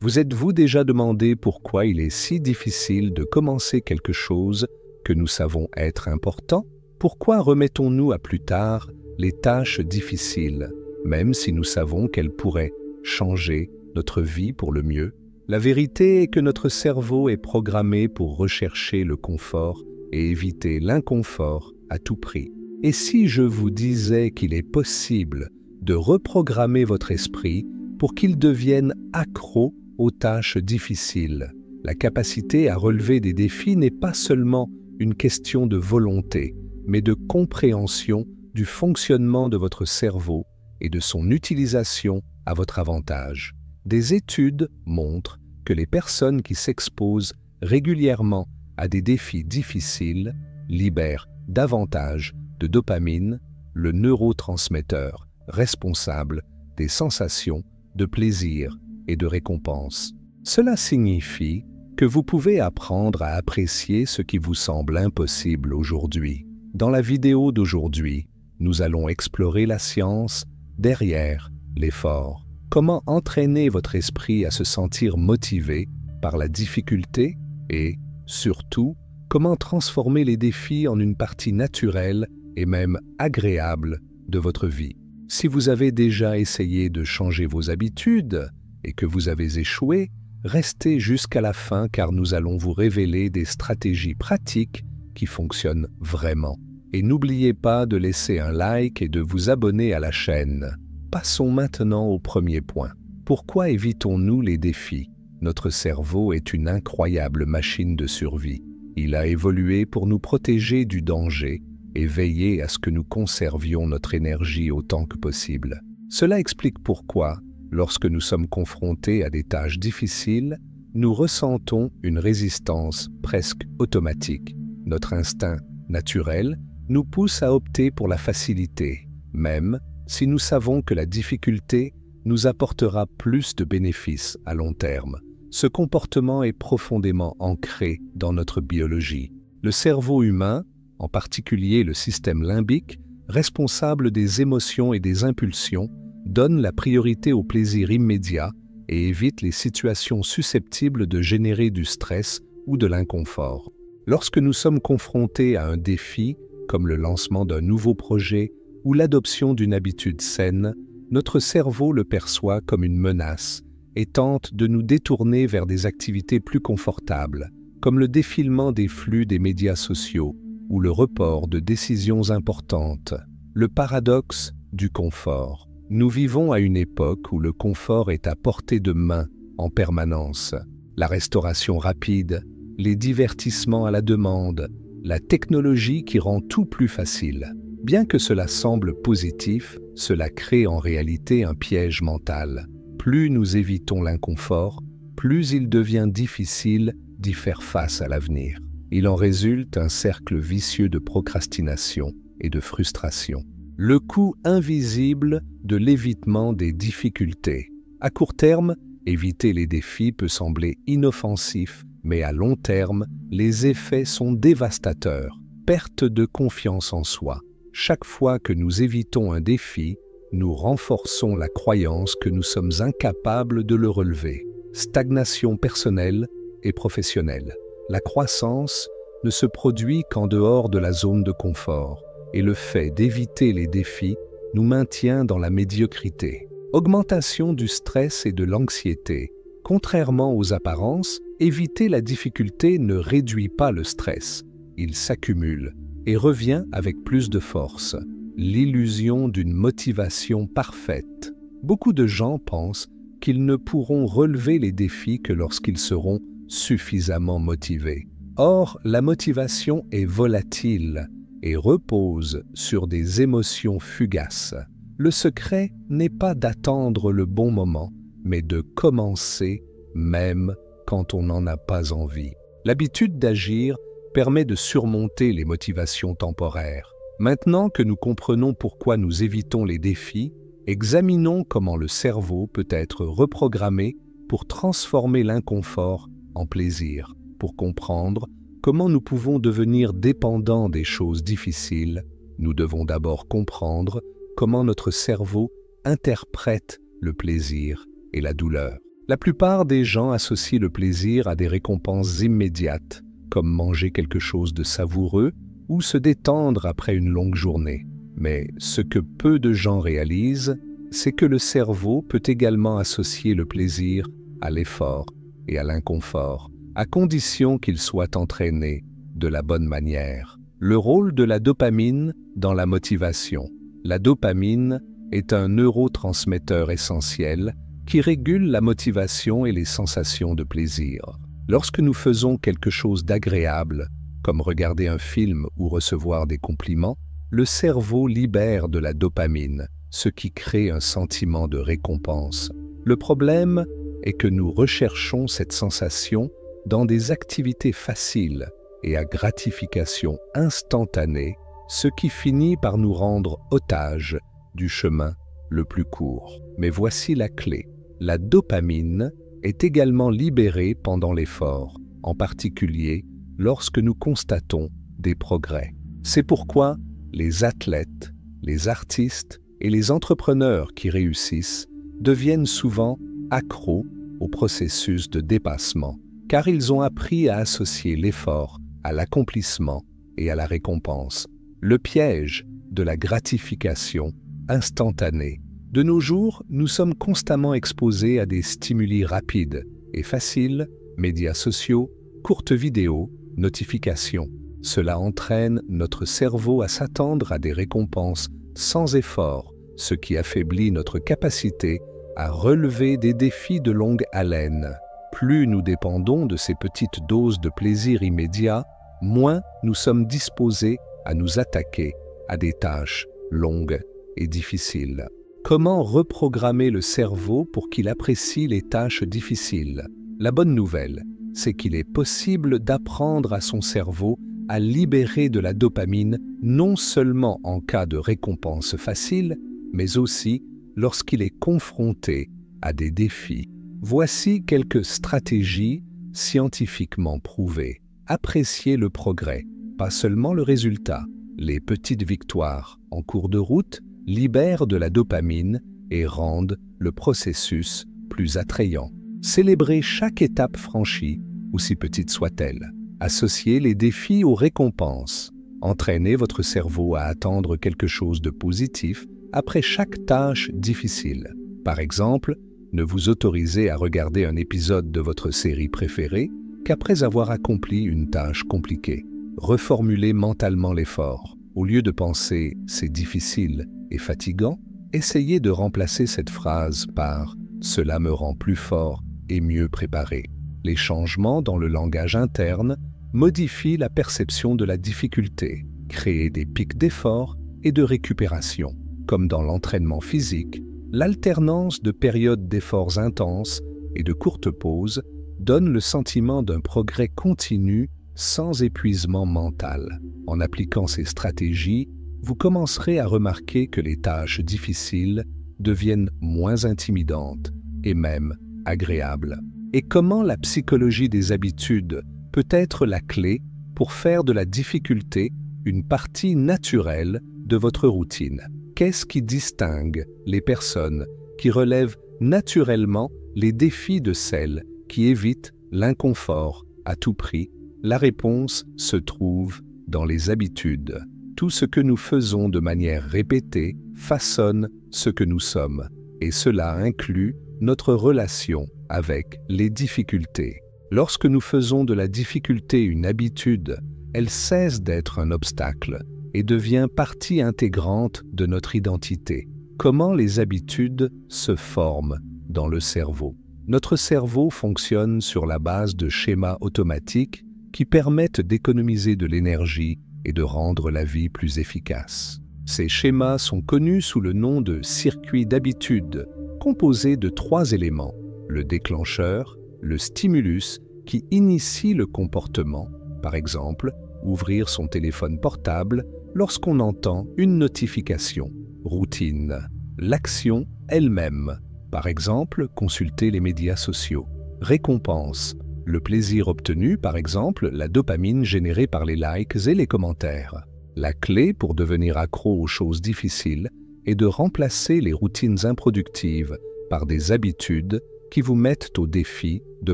Vous êtes-vous déjà demandé pourquoi il est si difficile de commencer quelque chose que nous savons être important? Pourquoi remettons-nous à plus tard les tâches difficiles, même si nous savons qu'elles pourraient changer notre vie pour le mieux? La vérité est que notre cerveau est programmé pour rechercher le confort et éviter l'inconfort à tout prix. Et si je vous disais qu'il est possible de reprogrammer votre esprit pour qu'il devienne accro aux tâches difficiles? La capacité à relever des défis n'est pas seulement une question de volonté, mais de compréhension du fonctionnement de votre cerveau et de son utilisation à votre avantage. Des études montrent que les personnes qui s'exposent régulièrement à des défis difficiles libèrent davantage de dopamine, le neurotransmetteur responsable des sensations de plaisir et de récompense. Cela signifie que vous pouvez apprendre à apprécier ce qui vous semble impossible aujourd'hui. Dans la vidéo d'aujourd'hui, nous allons explorer la science derrière l'effort. Comment entraîner votre esprit à se sentir motivé par la difficulté et, surtout, comment transformer les défis en une partie naturelle et même agréable de votre vie. Si vous avez déjà essayé de changer vos habitudes et que vous avez échoué, restez jusqu'à la fin car nous allons vous révéler des stratégies pratiques qui fonctionnent vraiment. Et n'oubliez pas de laisser un like et de vous abonner à la chaîne. Passons maintenant au premier point. Pourquoi évitons-nous les défis? Notre cerveau est une incroyable machine de survie. Il a évolué pour nous protéger du danger et veiller à ce que nous conservions notre énergie autant que possible. Cela explique pourquoi, lorsque nous sommes confrontés à des tâches difficiles, nous ressentons une résistance presque automatique. Notre instinct naturel nous pousse à opter pour la facilité, même si nous savons que la difficulté nous apportera plus de bénéfices à long terme. Ce comportement est profondément ancré dans notre biologie. Le cerveau humain, en particulier le système limbique, responsable des émotions et des impulsions, donne la priorité au plaisir immédiat et évite les situations susceptibles de générer du stress ou de l'inconfort. Lorsque nous sommes confrontés à un défi, comme le lancement d'un nouveau projet ou l'adoption d'une habitude saine, notre cerveau le perçoit comme une menace et tente de nous détourner vers des activités plus confortables, comme le défilement des flux des médias sociaux ou le report de décisions importantes. Le paradoxe du confort. Nous vivons à une époque où le confort est à portée de main en permanence. La restauration rapide, les divertissements à la demande, la technologie qui rend tout plus facile. Bien que cela semble positif, cela crée en réalité un piège mental. Plus nous évitons l'inconfort, plus il devient difficile d'y faire face à l'avenir. Il en résulte un cercle vicieux de procrastination et de frustration. Le coût invisible de l'évitement des difficultés. À court terme, éviter les défis peut sembler inoffensif, mais à long terme, les effets sont dévastateurs. Perte de confiance en soi. Chaque fois que nous évitons un défi, nous renforçons la croyance que nous sommes incapables de le relever. Stagnation personnelle et professionnelle. La croissance ne se produit qu'en dehors de la zone de confort, et le fait d'éviter les défis nous maintient dans la médiocrité. Augmentation du stress et de l'anxiété. Contrairement aux apparences, éviter la difficulté ne réduit pas le stress. Il s'accumule et revient avec plus de force. L'illusion d'une motivation parfaite. Beaucoup de gens pensent qu'ils ne pourront relever les défis que lorsqu'ils seront suffisamment motivés. Or, la motivation est volatile et repose sur des émotions fugaces. Le secret n'est pas d'attendre le bon moment, mais de commencer même quand on n'en a pas envie. L'habitude d'agir permet de surmonter les motivations temporaires. Maintenant que nous comprenons pourquoi nous évitons les défis, examinons comment le cerveau peut être reprogrammé pour transformer l'inconfort en plaisir. Pour comprendre comment nous pouvons devenir dépendants des choses difficiles, nous devons d'abord comprendre comment notre cerveau interprète le plaisir et la douleur. La plupart des gens associent le plaisir à des récompenses immédiates, comme manger quelque chose de savoureux ou se détendre après une longue journée. Mais ce que peu de gens réalisent, c'est que le cerveau peut également associer le plaisir à l'effort et à l'inconfort, à condition qu'il soit entraîné de la bonne manière. Le rôle de la dopamine dans la motivation. La dopamine est un neurotransmetteur essentiel qui régule la motivation et les sensations de plaisir. Lorsque nous faisons quelque chose d'agréable, comme regarder un film ou recevoir des compliments, le cerveau libère de la dopamine, ce qui crée un sentiment de récompense. Le problème est que nous recherchons cette sensation dans des activités faciles et à gratification instantanée, ce qui finit par nous rendre otages du chemin le plus court. Mais voici la clé. La dopamine est également libérée pendant l'effort, en particulier lorsque nous constatons des progrès. C'est pourquoi les athlètes, les artistes et les entrepreneurs qui réussissent deviennent souvent accros au processus de dépassement, car ils ont appris à associer l'effort à l'accomplissement et à la récompense. Le piège de la gratification instantanée. De nos jours, nous sommes constamment exposés à des stimuli rapides et faciles, médias sociaux, courtes vidéos, notifications. Cela entraîne notre cerveau à s'attendre à des récompenses sans effort, ce qui affaiblit notre capacité à relever des défis de longue haleine. Plus nous dépendons de ces petites doses de plaisir immédiat, moins nous sommes disposés à nous attaquer à des tâches longues et difficiles. Comment reprogrammer le cerveau pour qu'il apprécie les tâches difficiles? La bonne nouvelle, c'est qu'il est possible d'apprendre à son cerveau à libérer de la dopamine non seulement en cas de récompense facile, mais aussi lorsqu'il est confronté à des défis. Voici quelques stratégies scientifiquement prouvées. Appréciez le progrès, pas seulement le résultat. Les petites victoires en cours de route libèrent de la dopamine et rendent le processus plus attrayant. Célébrez chaque étape franchie, aussi petite soit-elle. Associez les défis aux récompenses. Entraînez votre cerveau à attendre quelque chose de positif après chaque tâche difficile. Par exemple, ne vous autorisez à regarder un épisode de votre série préférée qu'après avoir accompli une tâche compliquée. Reformulez mentalement l'effort. Au lieu de penser « c'est difficile et fatigant », essayez de remplacer cette phrase par « cela me rend plus fort et mieux préparé ». Les changements dans le langage interne modifient la perception de la difficulté, créent des pics d'effort et de récupération. Comme dans l'entraînement physique, l'alternance de périodes d'efforts intenses et de courtes pauses donne le sentiment d'un progrès continu sans épuisement mental. En appliquant ces stratégies, vous commencerez à remarquer que les tâches difficiles deviennent moins intimidantes et même agréables. Et comment la psychologie des habitudes peut être la clé pour faire de la difficulté une partie naturelle de votre routine? Qu'est-ce qui distingue les personnes qui relèvent naturellement les défis de celles qui évitent l'inconfort à tout prix? La réponse se trouve dans les habitudes. Tout ce que nous faisons de manière répétée façonne ce que nous sommes, et cela inclut notre relation avec les difficultés. Lorsque nous faisons de la difficulté une habitude, elle cesse d'être un obstacle et devient partie intégrante de notre identité. Comment les habitudes se forment dans le cerveau? Notre cerveau fonctionne sur la base de schémas automatiques qui permettent d'économiser de l'énergie et de rendre la vie plus efficace. Ces schémas sont connus sous le nom de circuits d'habitude, composés de 3 éléments: le déclencheur, le stimulus qui initie le comportement, par exemple, ouvrir son téléphone portable lorsqu'on entend une notification, routine, l'action elle-même, par exemple, consulter les médias sociaux, récompense, le plaisir obtenu, par exemple, la dopamine générée par les likes et les commentaires. La clé pour devenir accro aux choses difficiles est de remplacer les routines improductives par des habitudes qui vous mettent au défi de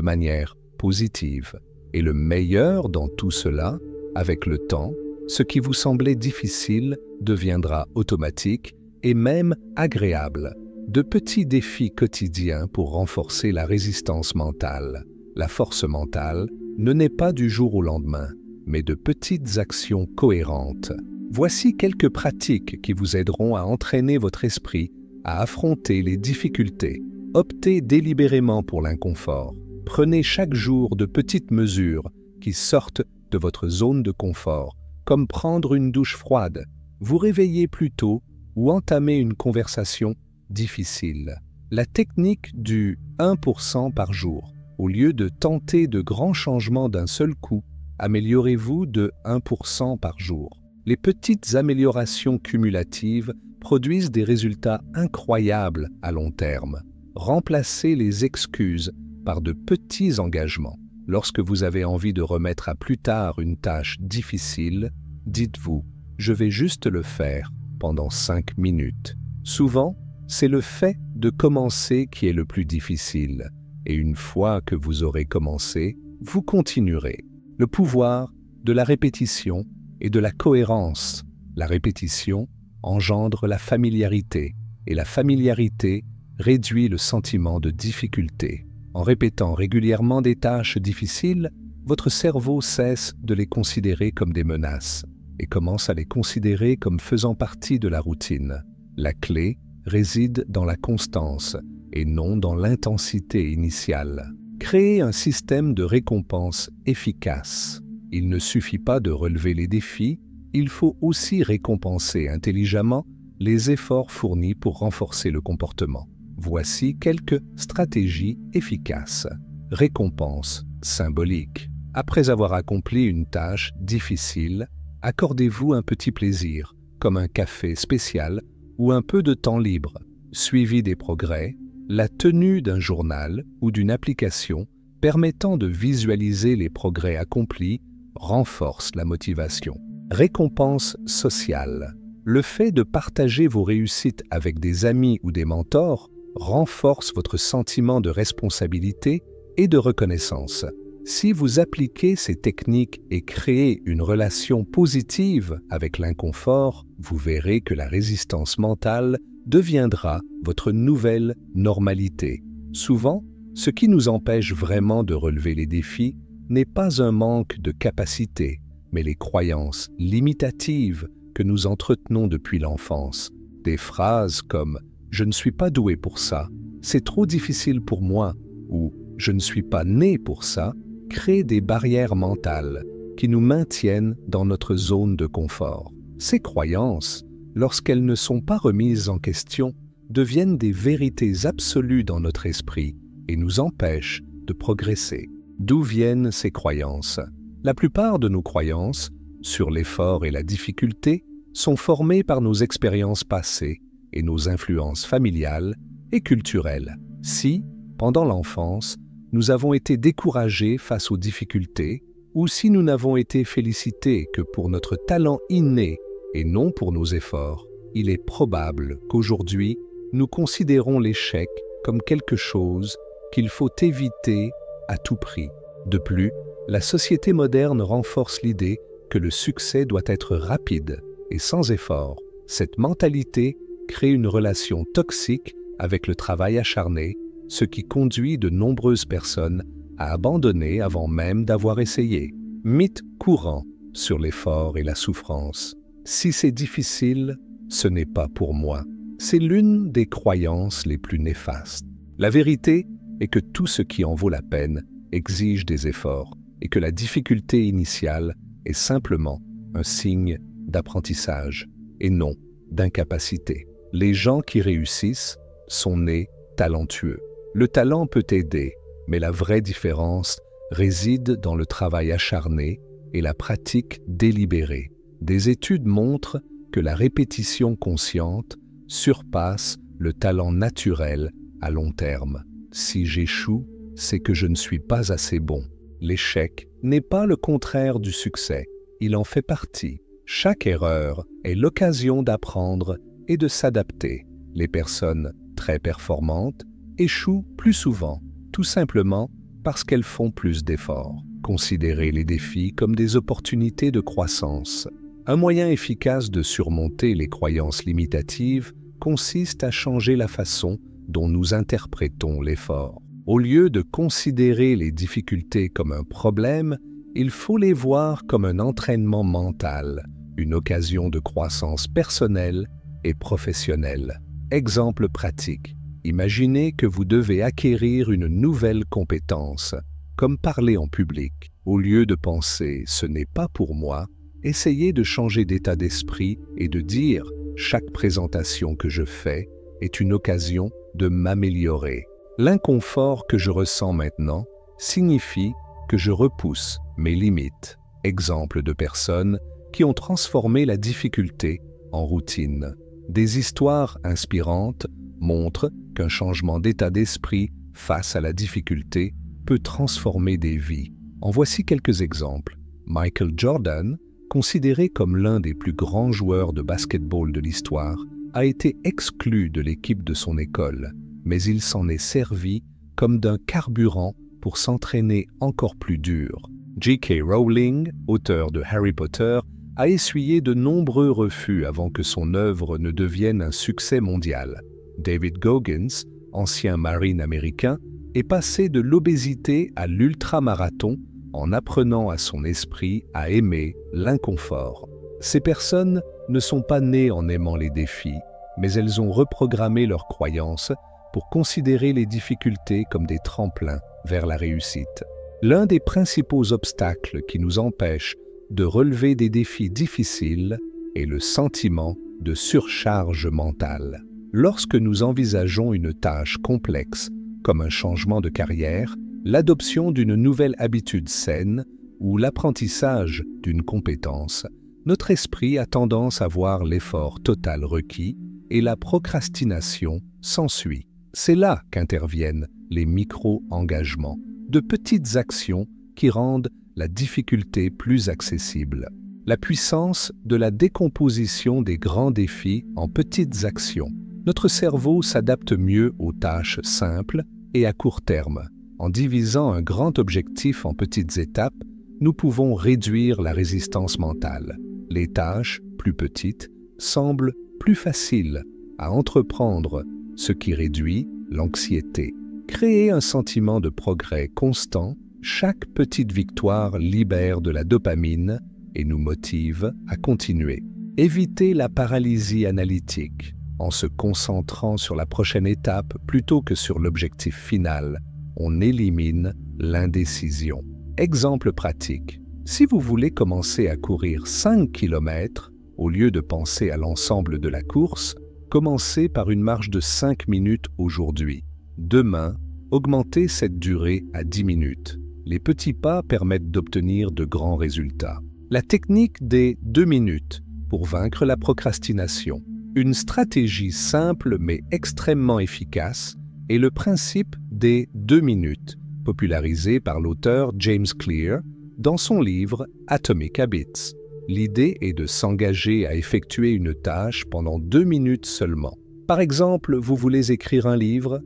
manière positive. Et le meilleur dans tout cela, avec le temps, ce qui vous semblait difficile deviendra automatique et même agréable. De petits défis quotidiens pour renforcer la résistance mentale. La force mentale ne naît pas du jour au lendemain, mais de petites actions cohérentes. Voici quelques pratiques qui vous aideront à entraîner votre esprit à affronter les difficultés. Optez délibérément pour l'inconfort. Prenez chaque jour de petites mesures qui sortent de votre zone de confort, comme prendre une douche froide, vous réveiller plus tôt ou entamer une conversation difficile. La technique du 1% par jour. Au lieu de tenter de grands changements d'un seul coup, améliorez-vous de 1% par jour. Les petites améliorations cumulatives produisent des résultats incroyables à long terme. Remplacez les excuses par de petits engagements. Lorsque vous avez envie de remettre à plus tard une tâche difficile, dites-vous « je vais juste le faire pendant 5 minutes ». Souvent, c'est le fait de commencer qui est le plus difficile. Et une fois que vous aurez commencé, vous continuerez. Le pouvoir de la répétition et de la cohérence. La répétition engendre la familiarité, et la familiarité réduit le sentiment de difficulté. En répétant régulièrement des tâches difficiles, votre cerveau cesse de les considérer comme des menaces et commence à les considérer comme faisant partie de la routine. La clé réside dans la constance et non dans l'intensité initiale. Créez un système de récompense efficace. Il ne suffit pas de relever les défis, il faut aussi récompenser intelligemment les efforts fournis pour renforcer le comportement. Voici quelques stratégies efficaces. Récompense symbolique. Après avoir accompli une tâche difficile, accordez-vous un petit plaisir, comme un café spécial ou un peu de temps libre, suivi des progrès. La tenue d'un journal ou d'une application permettant de visualiser les progrès accomplis renforce la motivation. Récompense sociale. Le fait de partager vos réussites avec des amis ou des mentors renforce votre sentiment de responsabilité et de reconnaissance. Si vous appliquez ces techniques et créez une relation positive avec l'inconfort, vous verrez que la résistance mentale deviendra votre nouvelle normalité. Souvent, ce qui nous empêche vraiment de relever les défis n'est pas un manque de capacité, mais les croyances limitatives que nous entretenons depuis l'enfance. Des phrases comme « je ne suis pas doué pour ça »,« c'est trop difficile pour moi » ou « je ne suis pas né pour ça » créent des barrières mentales qui nous maintiennent dans notre zone de confort. Ces croyances, lorsqu'elles ne sont pas remises en question, deviennent des vérités absolues dans notre esprit et nous empêchent de progresser. D'où viennent ces croyances? La plupart de nos croyances, sur l'effort et la difficulté, sont formées par nos expériences passées et nos influences familiales et culturelles. Si, pendant l'enfance, nous avons été découragés face aux difficultés, ou si nous n'avons été félicités que pour notre talent inné et non pour nos efforts, il est probable qu'aujourd'hui, nous considérons l'échec comme quelque chose qu'il faut éviter à tout prix. De plus, la société moderne renforce l'idée que le succès doit être rapide et sans effort. Cette mentalité crée une relation toxique avec le travail acharné, ce qui conduit de nombreuses personnes à abandonner avant même d'avoir essayé. Mythe courant sur l'effort et la souffrance. Si c'est difficile, ce n'est pas pour moi. C'est l'une des croyances les plus néfastes. La vérité est que tout ce qui en vaut la peine exige des efforts et que la difficulté initiale est simplement un signe d'apprentissage et non d'incapacité. Les gens qui réussissent sont nés talentueux. Le talent peut aider, mais la vraie différence réside dans le travail acharné et la pratique délibérée. Des études montrent que la répétition consciente surpasse le talent naturel à long terme. Si j'échoue, c'est que je ne suis pas assez bon. L'échec n'est pas le contraire du succès, il en fait partie. Chaque erreur est l'occasion d'apprendre et de s'adapter. Les personnes très performantes échouent plus souvent, tout simplement parce qu'elles font plus d'efforts. Considérez les défis comme des opportunités de croissance. Un moyen efficace de surmonter les croyances limitatives consiste à changer la façon dont nous interprétons l'effort. Au lieu de considérer les difficultés comme un problème, il faut les voir comme un entraînement mental, une occasion de croissance personnelle et professionnelle. Exemple pratique. Imaginez que vous devez acquérir une nouvelle compétence, comme parler en public. Au lieu de penser « ce n'est pas pour moi », essayez de changer d'état d'esprit et de dire « chaque présentation que je fais est une occasion de m'améliorer ». L'inconfort que je ressens maintenant signifie que je repousse mes limites. Exemple de personnes qui ont transformé la difficulté en routine. Des histoires inspirantes montrent qu'un changement d'état d'esprit face à la difficulté peut transformer des vies. En voici quelques exemples. Michael Jordan, considéré comme l'un des plus grands joueurs de basketball de l'histoire, a été exclu de l'équipe de son école, mais il s'en est servi comme d'un carburant pour s'entraîner encore plus dur. J.K. Rowling, auteur de Harry Potter, a essuyé de nombreux refus avant que son œuvre ne devienne un succès mondial. David Goggins, ancien marine américain, est passé de l'obésité à l'ultramarathon en apprenant à son esprit à aimer l'inconfort. Ces personnes ne sont pas nées en aimant les défis, mais elles ont reprogrammé leurs croyances pour considérer les difficultés comme des tremplins vers la réussite. L'un des principaux obstacles qui nous empêche de relever des défis difficiles est le sentiment de surcharge mentale. Lorsque nous envisageons une tâche complexe, comme un changement de carrière, l'adoption d'une nouvelle habitude saine ou l'apprentissage d'une compétence, notre esprit a tendance à voir l'effort total requis et la procrastination s'ensuit. C'est là qu'interviennent les micro-engagements, de petites actions qui rendent la difficulté plus accessible. La puissance de la décomposition des grands défis en petites actions. Notre cerveau s'adapte mieux aux tâches simples et à court terme. En divisant un grand objectif en petites étapes, nous pouvons réduire la résistance mentale. Les tâches, plus petites, semblent plus faciles à entreprendre, ce qui réduit l'anxiété. Créer un sentiment de progrès constant, chaque petite victoire libère de la dopamine et nous motive à continuer. Éviter la paralysie analytique. En se concentrant sur la prochaine étape plutôt que sur l'objectif final, on élimine l'indécision. Exemple pratique. Si vous voulez commencer à courir 5 km, au lieu de penser à l'ensemble de la course, commencez par une marche de 5 minutes aujourd'hui. Demain, augmentez cette durée à 10 minutes. Les petits pas permettent d'obtenir de grands résultats. La technique des 2 minutes pour vaincre la procrastination. Une stratégie simple mais extrêmement efficace est le principe des 2 minutes, popularisé par l'auteur James Clear dans son livre Atomic Habits. L'idée est de s'engager à effectuer une tâche pendant 2 minutes seulement. Par exemple, vous voulez écrire un livre,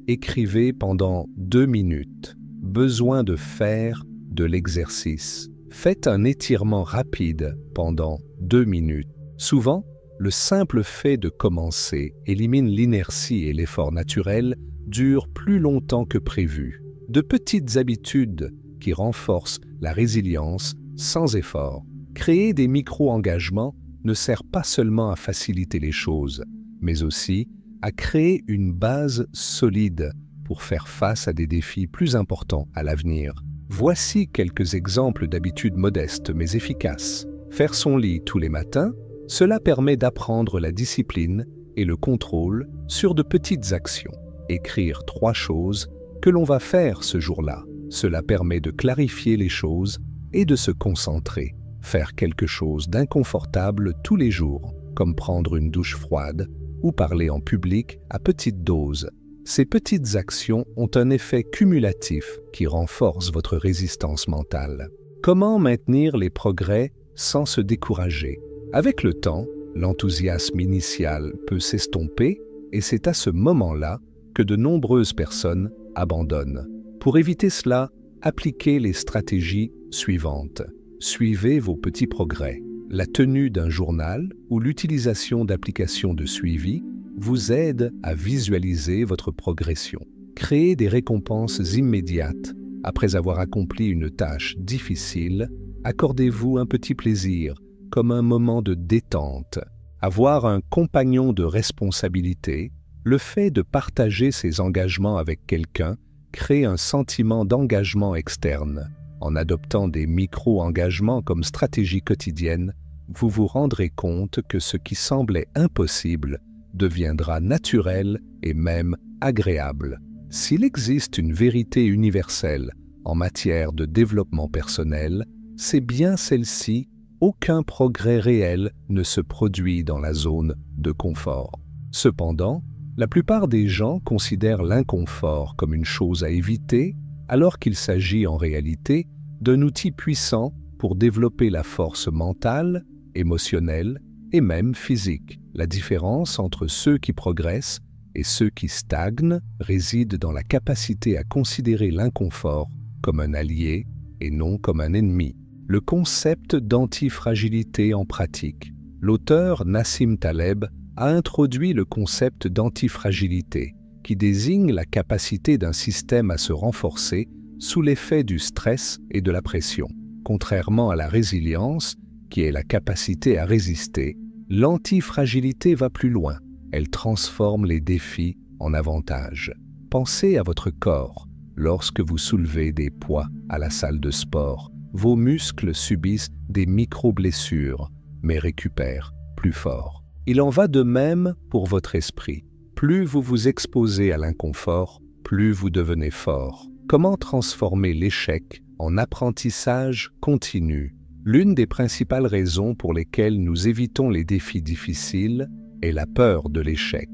écrivez pendant 2 minutes. Besoin de faire de l'exercice. Faites un étirement rapide pendant 2 minutes. Souvent, le simple fait de commencer élimine l'inertie et l'effort naturel durent plus longtemps que prévu. De petites habitudes qui renforcent la résilience sans effort. Créer des micro-engagements ne sert pas seulement à faciliter les choses, mais aussi à créer une base solide pour faire face à des défis plus importants à l'avenir. Voici quelques exemples d'habitudes modestes mais efficaces. Faire son lit tous les matins, cela permet d'apprendre la discipline et le contrôle sur de petites actions. Écrire 3 choses que l'on va faire ce jour-là. Cela permet de clarifier les choses et de se concentrer. Faire quelque chose d'inconfortable tous les jours, comme prendre une douche froide ou parler en public à petite dose. Ces petites actions ont un effet cumulatif qui renforce votre résistance mentale. Comment maintenir les progrès sans se décourager? Avec le temps, l'enthousiasme initial peut s'estomper et c'est à ce moment-là que de nombreuses personnes abandonnent. Pour éviter cela, appliquez les stratégies suivantes. Suivez vos petits progrès. La tenue d'un journal ou l'utilisation d'applications de suivi vous aide à visualiser votre progression. Créez des récompenses immédiates. Après avoir accompli une tâche difficile, accordez-vous un petit plaisir, comme un moment de détente. Avoir un compagnon de responsabilité, le fait de partager ses engagements avec quelqu'un crée un sentiment d'engagement externe. En adoptant des micro-engagements comme stratégie quotidienne, vous vous rendrez compte que ce qui semblait impossible deviendra naturel et même agréable. S'il existe une vérité universelle en matière de développement personnel, c'est bien celle-ci: aucun progrès réel ne se produit dans la zone de confort. Cependant, la plupart des gens considèrent l'inconfort comme une chose à éviter, alors qu'il s'agit en réalité d'un outil puissant pour développer la force mentale, émotionnelle et même physique. La différence entre ceux qui progressent et ceux qui stagnent réside dans la capacité à considérer l'inconfort comme un allié et non comme un ennemi. Le concept d'antifragilité en pratique. L'auteur Nassim Taleb a introduit le concept d'antifragilité, qui désigne la capacité d'un système à se renforcer sous l'effet du stress et de la pression. Contrairement à la résilience, qui est la capacité à résister, l'antifragilité va plus loin. Elle transforme les défis en avantages. Pensez à votre corps. Lorsque vous soulevez des poids à la salle de sport, vos muscles subissent des micro-blessures, mais récupèrent plus fort. Il en va de même pour votre esprit. Plus vous vous exposez à l'inconfort, plus vous devenez fort. Comment transformer l'échec en apprentissage continu? L'une des principales raisons pour lesquelles nous évitons les défis difficiles est la peur de l'échec.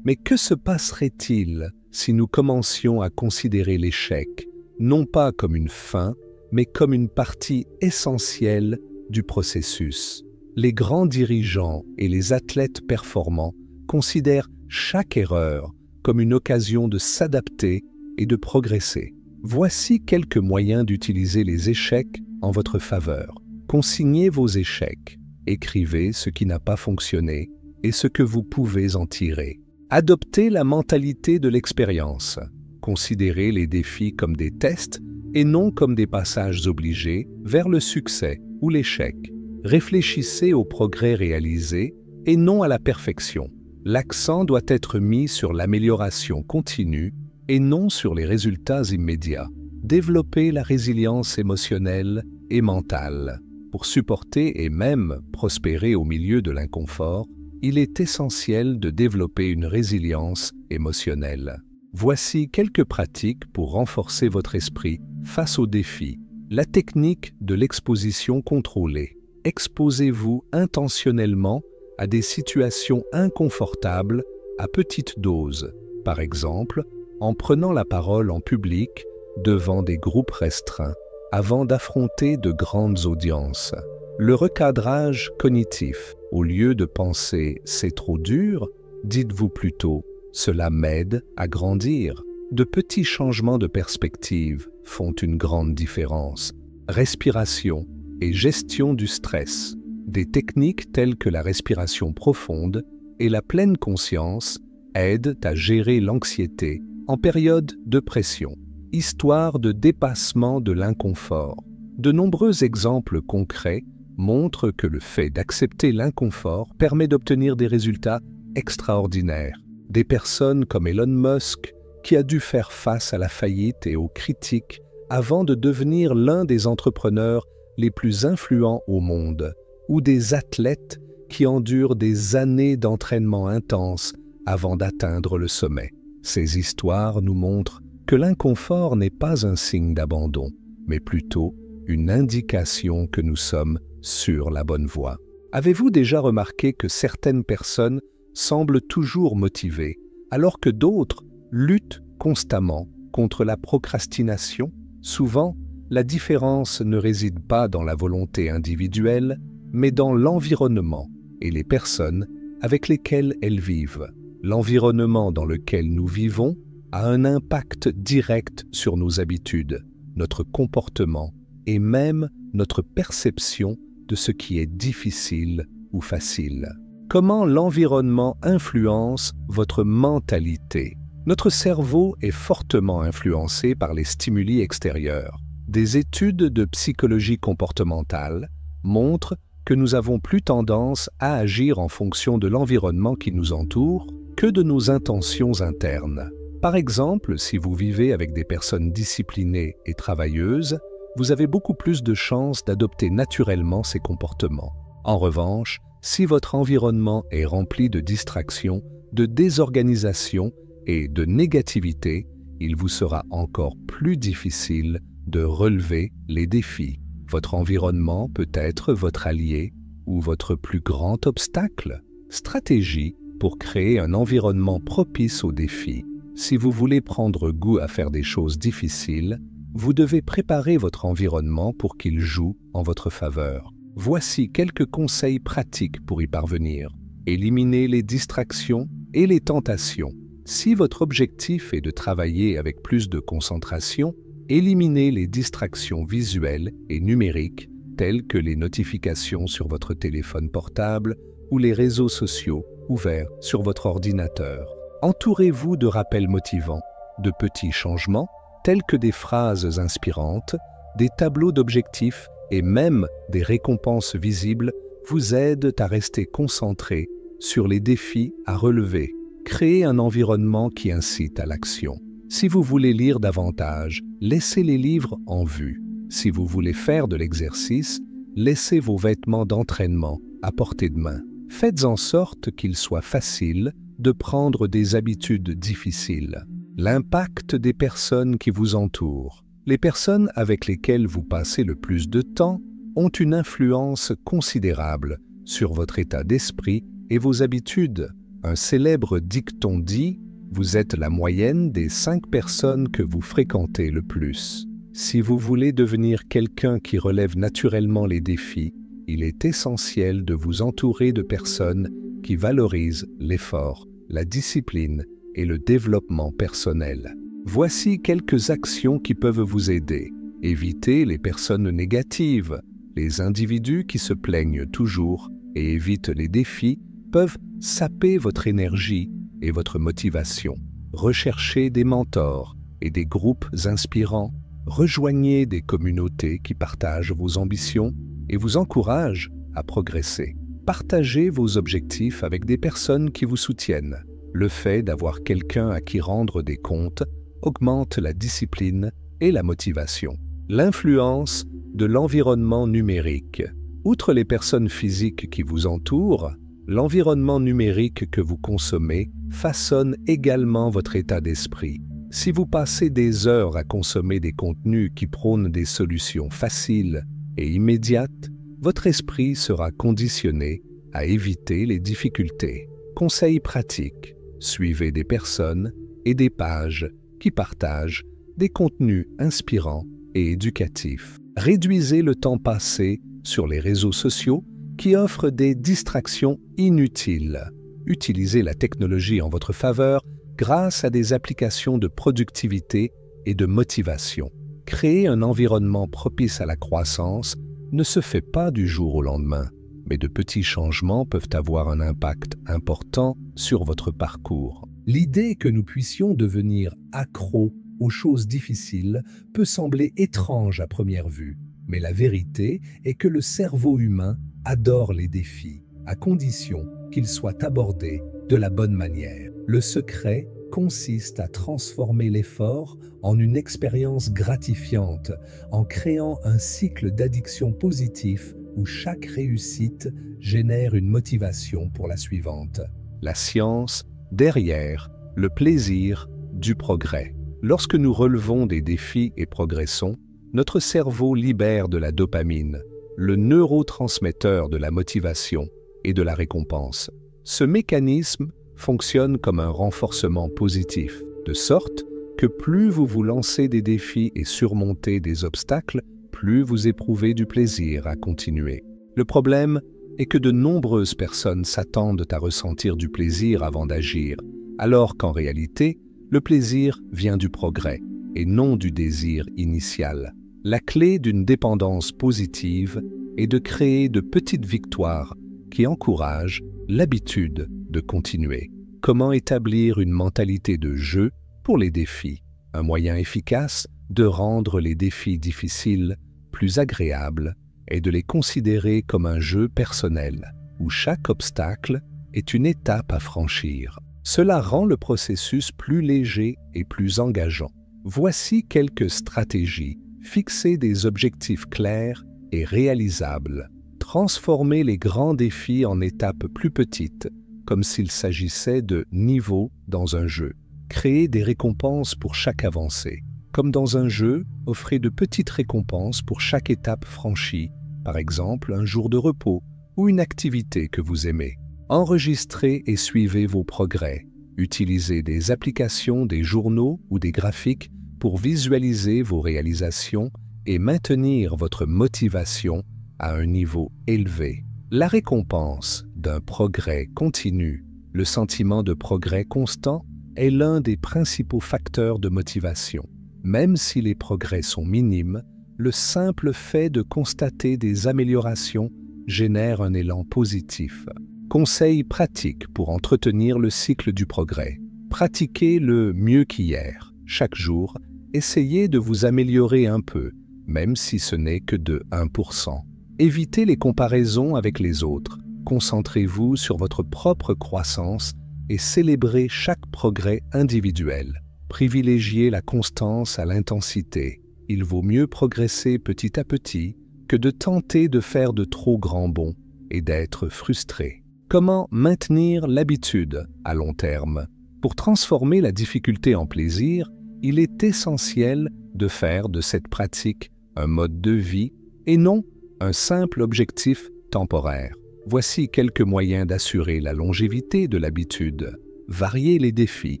Mais que se passerait-il si nous commencions à considérer l'échec non pas comme une fin, mais comme une partie essentielle du processus? Les grands dirigeants et les athlètes performants considèrent chaque erreur comme une occasion de s'adapter et de progresser. Voici quelques moyens d'utiliser les échecs en votre faveur. Consignez vos échecs. Écrivez ce qui n'a pas fonctionné et ce que vous pouvez en tirer. Adoptez la mentalité de l'expérience. Considérez les défis comme des tests et non comme des passages obligés vers le succès ou l'échec. Réfléchissez aux progrès réalisés et non à la perfection. L'accent doit être mis sur l'amélioration continue et non sur les résultats immédiats. Développez la résilience émotionnelle et mentale. Pour supporter et même prospérer au milieu de l'inconfort, il est essentiel de développer une résilience émotionnelle. Voici quelques pratiques pour renforcer votre esprit face aux défis. La technique de l'exposition contrôlée. Exposez-vous intentionnellement à des situations inconfortables à petite dose, par exemple en prenant la parole en public devant des groupes restreints, avant d'affronter de grandes audiences. Le recadrage cognitif. Au lieu de penser « c'est trop dur », dites-vous plutôt « cela m'aide à grandir ». De petits changements de perspective font une grande différence. Respiration et gestion du stress. Des techniques telles que la respiration profonde et la pleine conscience aident à gérer l'anxiété en période de pression. Histoire de dépassement de l'inconfort. De nombreux exemples concrets montrent que le fait d'accepter l'inconfort permet d'obtenir des résultats extraordinaires. Des personnes comme Elon Musk, qui a dû faire face à la faillite et aux critiques avant de devenir l'un des entrepreneurs les plus influents au monde, ou des athlètes qui endurent des années d'entraînement intense avant d'atteindre le sommet. Ces histoires nous montrent que l'inconfort n'est pas un signe d'abandon, mais plutôt une indication que nous sommes sur la bonne voie. Avez-vous déjà remarqué que certaines personnes semblent toujours motivées, alors que d'autres luttent constamment contre la procrastination? Souvent, la différence ne réside pas dans la volonté individuelle, mais dans l'environnement et les personnes avec lesquelles elles vivent. L'environnement dans lequel nous vivons a un impact direct sur nos habitudes, notre comportement et même notre perception de ce qui est difficile ou facile. Comment l'environnement influence votre mentalité? Notre cerveau est fortement influencé par les stimuli extérieurs. Des études de psychologie comportementale montrent que nous avons plus tendance à agir en fonction de l'environnement qui nous entoure que de nos intentions internes. Par exemple, si vous vivez avec des personnes disciplinées et travailleuses, vous avez beaucoup plus de chances d'adopter naturellement ces comportements. En revanche, si votre environnement est rempli de distractions, de désorganisation et de négativité, il vous sera encore plus difficile de relever les défis. Votre environnement peut être votre allié ou votre plus grand obstacle. Stratégie pour créer un environnement propice aux défis. Si vous voulez prendre goût à faire des choses difficiles, vous devez préparer votre environnement pour qu'il joue en votre faveur. Voici quelques conseils pratiques pour y parvenir. Éliminez les distractions et les tentations. Si votre objectif est de travailler avec plus de concentration, éliminez les distractions visuelles et numériques telles que les notifications sur votre téléphone portable ou les réseaux sociaux ouverts sur votre ordinateur. Entourez-vous de rappels motivants, de petits changements tels que des phrases inspirantes, des tableaux d'objectifs et même des récompenses visibles vous aident à rester concentré sur les défis à relever. Créez un environnement qui incite à l'action. Si vous voulez lire davantage, laissez les livres en vue. Si vous voulez faire de l'exercice, laissez vos vêtements d'entraînement à portée de main. Faites en sorte qu'il soit facile de prendre des habitudes difficiles. L'impact des personnes qui vous entourent. Les personnes avec lesquelles vous passez le plus de temps ont une influence considérable sur votre état d'esprit et vos habitudes. Un célèbre dicton dit « Vous êtes la moyenne des 5 personnes que vous fréquentez le plus ». Si vous voulez devenir quelqu'un qui relève naturellement les défis, il est essentiel de vous entourer de personnes qui valorisent l'effort, la discipline et le développement personnel. Voici quelques actions qui peuvent vous aider. Évitez les personnes négatives. Les individus qui se plaignent toujours et évitent les défis peuvent saper votre énergie et votre motivation. Recherchez des mentors et des groupes inspirants. Rejoignez des communautés qui partagent vos ambitions et vous encouragent à progresser. Partagez vos objectifs avec des personnes qui vous soutiennent. Le fait d'avoir quelqu'un à qui rendre des comptes augmente la discipline et la motivation. L'influence de l'environnement numérique. Outre les personnes physiques qui vous entourent, l'environnement numérique que vous consommez façonne également votre état d'esprit. Si vous passez des heures à consommer des contenus qui prônent des solutions faciles et immédiates, votre esprit sera conditionné à éviter les difficultés. Conseils pratiques. Suivez des personnes et des pages qui partagent des contenus inspirants et éducatifs. Réduisez le temps passé sur les réseaux sociaux qui offrent des distractions inutiles. Utilisez la technologie en votre faveur grâce à des applications de productivité et de motivation. Créer un environnement propice à la croissance ne se fait pas du jour au lendemain, mais de petits changements peuvent avoir un impact important sur votre parcours. L'idée que nous puissions devenir accros aux choses difficiles peut sembler étrange à première vue, mais la vérité est que le cerveau humain adore les défis, à condition qu'ils soient abordés de la bonne manière. Le secret consiste à transformer l'effort en une expérience gratifiante, en créant un cycle d'addiction positif où chaque réussite génère une motivation pour la suivante. La science derrière le plaisir du progrès. Lorsque nous relevons des défis et progressons, notre cerveau libère de la dopamine, le neurotransmetteur de la motivation et de la récompense. Ce mécanisme fonctionne comme un renforcement positif, de sorte que plus vous vous lancez des défis et surmontez des obstacles, plus vous éprouvez du plaisir à continuer. Le problème est que de nombreuses personnes s'attendent à ressentir du plaisir avant d'agir, alors qu'en réalité, le plaisir vient du progrès et non du désir initial. La clé d'une dépendance positive est de créer de petites victoires qui encouragent l'habitude de continuer. Comment établir une mentalité de jeu pour les défis? Un moyen efficace de rendre les défis difficiles plus agréables est de les considérer comme un jeu personnel, où chaque obstacle est une étape à franchir. Cela rend le processus plus léger et plus engageant. Voici quelques stratégies. Fixer des objectifs clairs et réalisables. Transformer les grands défis en étapes plus petites, comme s'il s'agissait de niveaux dans un jeu. Créer des récompenses pour chaque avancée. Comme dans un jeu, offrez de petites récompenses pour chaque étape franchie, par exemple un jour de repos ou une activité que vous aimez. Enregistrez et suivez vos progrès. Utilisez des applications, des journaux ou des graphiques pour visualiser vos réalisations et maintenir votre motivation à un niveau élevé. La récompense d'un progrès continu, le sentiment de progrès constant, est l'un des principaux facteurs de motivation. Même si les progrès sont minimes, le simple fait de constater des améliorations génère un élan positif. Conseils pratiques pour entretenir le cycle du progrès. Pratiquez le mieux qu'hier. Chaque jour, essayez de vous améliorer un peu, même si ce n'est que de 1%. Évitez les comparaisons avec les autres. Concentrez-vous sur votre propre croissance et célébrez chaque progrès individuel. Privilégiez la constance à l'intensité. Il vaut mieux progresser petit à petit que de tenter de faire de trop grands bonds et d'être frustré. Comment maintenir l'habitude à long terme? Pour transformer la difficulté en plaisir, il est essentiel de faire de cette pratique un mode de vie et non un simple objectif temporaire. Voici quelques moyens d'assurer la longévité de l'habitude. Variez les défis,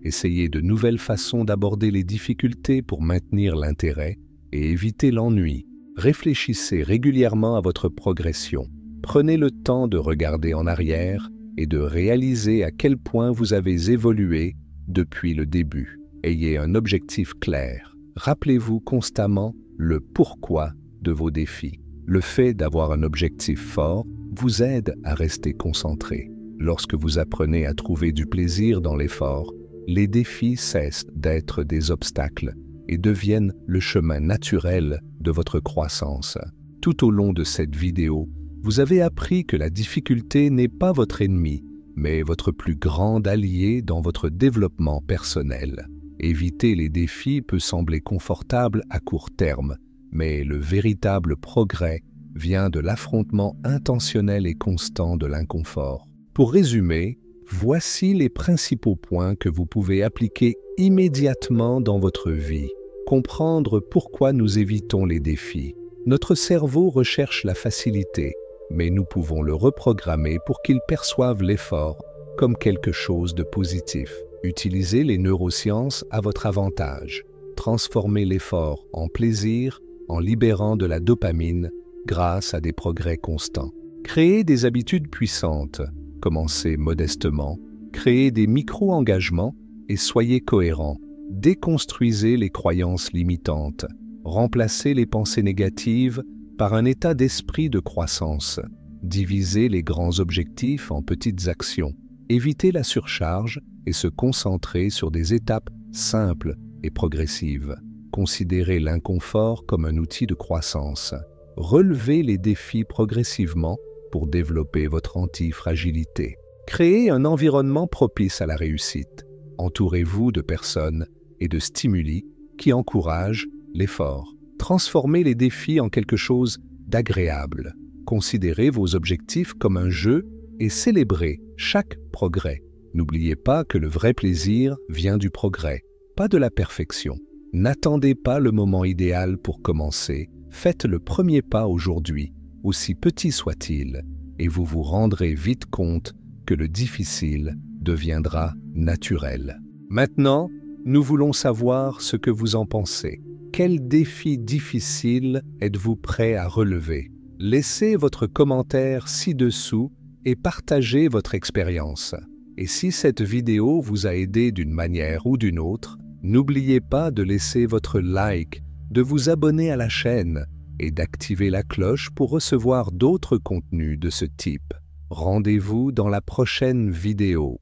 essayez de nouvelles façons d'aborder les difficultés pour maintenir l'intérêt et éviter l'ennui. Réfléchissez régulièrement à votre progression. Prenez le temps de regarder en arrière et de réaliser à quel point vous avez évolué depuis le début. Ayez un objectif clair. Rappelez-vous constamment le pourquoi de vos défis. Le fait d'avoir un objectif fort vous aide à rester concentré. Lorsque vous apprenez à trouver du plaisir dans l'effort, les défis cessent d'être des obstacles et deviennent le chemin naturel de votre croissance. Tout au long de cette vidéo, vous avez appris que la difficulté n'est pas votre ennemi, mais votre plus grand allié dans votre développement personnel. Éviter les défis peut sembler confortable à court terme, mais le véritable progrès vient de l'affrontement intentionnel et constant de l'inconfort. Pour résumer, voici les principaux points que vous pouvez appliquer immédiatement dans votre vie. Comprendre pourquoi nous évitons les défis. Notre cerveau recherche la facilité, mais nous pouvons le reprogrammer pour qu'il perçoive l'effort comme quelque chose de positif. Utilisez les neurosciences à votre avantage. Transformez l'effort en plaisir en libérant de la dopamine grâce à des progrès constants. Créez des habitudes puissantes. Commencez modestement. Créez des micro-engagements et soyez cohérents. Déconstruisez les croyances limitantes. Remplacez les pensées négatives par un état d'esprit de croissance. Divisez les grands objectifs en petites actions. Évitez la surcharge et se concentrer sur des étapes simples et progressives. Considérez l'inconfort comme un outil de croissance. Relevez les défis progressivement pour développer votre antifragilité. Créez un environnement propice à la réussite. Entourez-vous de personnes et de stimuli qui encouragent l'effort. Transformez les défis en quelque chose d'agréable. Considérez vos objectifs comme un jeu et célébrez chaque progrès. N'oubliez pas que le vrai plaisir vient du progrès, pas de la perfection. N'attendez pas le moment idéal pour commencer. Faites le premier pas aujourd'hui, aussi petit soit-il, et vous vous rendrez vite compte que le difficile deviendra naturel. Maintenant, nous voulons savoir ce que vous en pensez. Quel défi difficile êtes-vous prêt à relever? Laissez votre commentaire ci-dessous et partagez votre expérience. Et si cette vidéo vous a aidé d'une manière ou d'une autre, n'oubliez pas de laisser votre like, de vous abonner à la chaîne et d'activer la cloche pour recevoir d'autres contenus de ce type. Rendez-vous dans la prochaine vidéo.